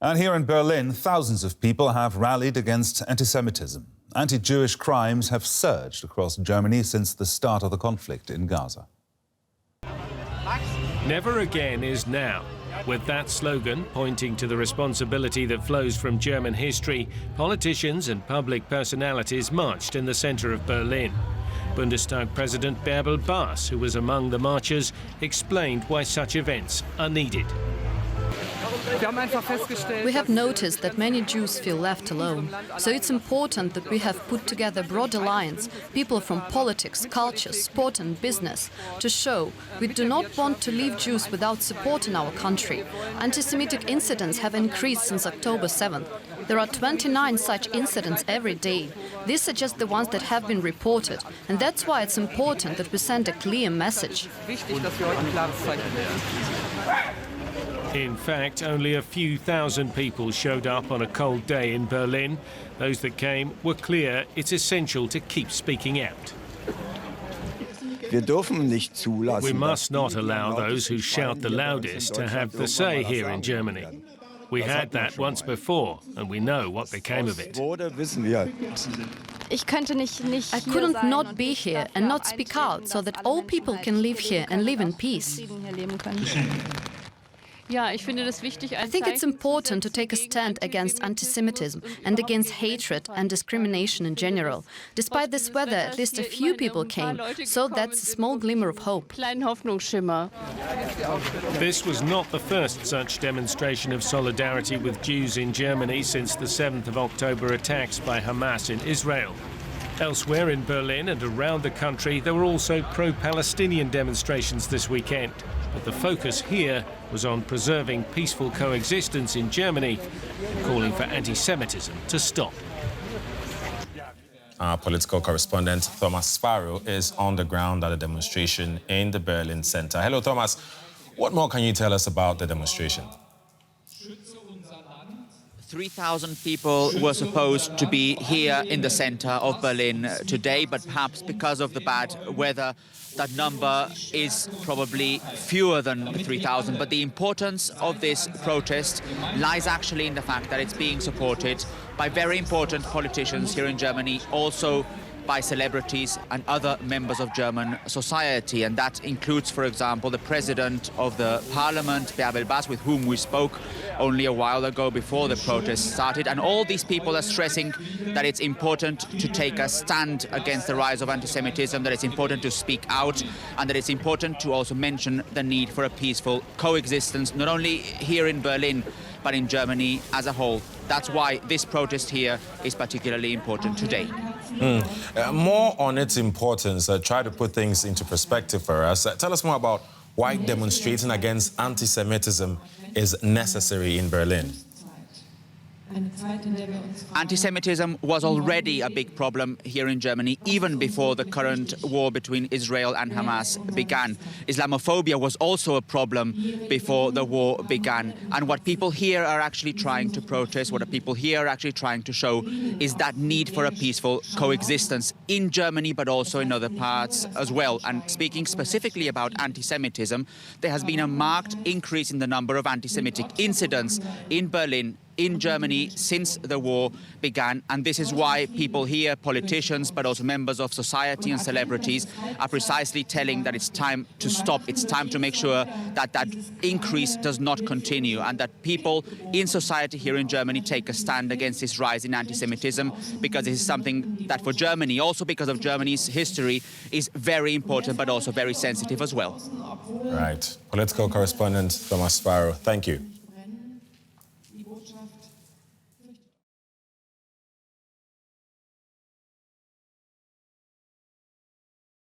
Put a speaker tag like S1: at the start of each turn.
S1: And here in Berlin, thousands of people have rallied against anti-Semitism. Anti-Jewish crimes have surged across Germany since the start of the conflict in Gaza.
S2: Never again is now. With that slogan pointing to the responsibility that flows from German history, politicians and public personalities marched in the centre of Berlin. Bundestag President Bärbel Baas, who was among the marchers, explained why such events are needed.
S3: We have noticed that many Jews feel left alone. So it's important that we have put together a broad alliance, people from politics, culture, sport and business, to show we do not want to leave Jews without support in our country. Anti-Semitic incidents have increased since October 7th. There are 29 such incidents every day. These are just the ones that have been reported. And that's why it's important that we send a clear message.
S2: In fact, only a few thousand people showed up on a cold day in Berlin. Those that came were clear it's essential to keep speaking out. We must not allow those who shout the loudest to have the say here in Germany. We had that once before, and we know what became of it.
S3: I couldn't not be here and not speak out so that all people can live here and live in peace. I think it's important to take a stand against anti-Semitism and against hatred and discrimination in general. Despite this weather, at least a few people came, so that's a small glimmer of hope.
S2: This was not the first such demonstration of solidarity with Jews in Germany since the 7th of October attacks by Hamas in Israel. Elsewhere in Berlin and around the country, there were also pro-Palestinian demonstrations this weekend. But the focus here was on preserving peaceful coexistence in Germany, calling for anti-Semitism to stop.
S4: Our political correspondent, Thomas Sparrow, is on the ground at a demonstration in the Berlin Center. Hello, Thomas. What more can you tell us about the demonstration?
S5: 3,000 people were supposed to be here in the center of Berlin today, but perhaps because of the bad weather, that number is probably fewer than 3,000. But the importance of this protest lies actually in the fact that it's being supported by very important politicians here in Germany, also by celebrities and other members of German society. And that includes, for example, the president of the parliament, Bärbel Baas, with whom we spoke only a while ago before the protest started. And all these people are stressing that it's important to take a stand against the rise of anti-Semitism, that it's important to speak out, and that it's important to also mention the need for a peaceful coexistence, not only here in Berlin, but in Germany as a whole. That's why this protest here is particularly important today.
S4: More on its importance, try to put things into perspective for us. Tell us more about why demonstrating against anti-Semitism is necessary in Berlin.
S5: Anti-Semitism was already a big problem here in Germany, even before the current war between Israel and Hamas began. Islamophobia was also a problem before the war began. And what people here are actually trying to protest, what the people here are actually trying to show, is that need for a peaceful coexistence in Germany, but also in other parts as well. And speaking specifically about anti-Semitism, there has been a marked increase in the number of anti-Semitic incidents in Berlin, in Germany, since the war began. And this is why people here, politicians, but also members of society and celebrities, are precisely telling that it's time to stop. It's time to make sure that that increase does not continue, and that people in society here in Germany take a stand against this rise in anti-Semitism, because this is something that for Germany, also because of Germany's history, is very important, but also very sensitive as well.
S4: Right. Political correspondent Thomas Sparrow, thank you.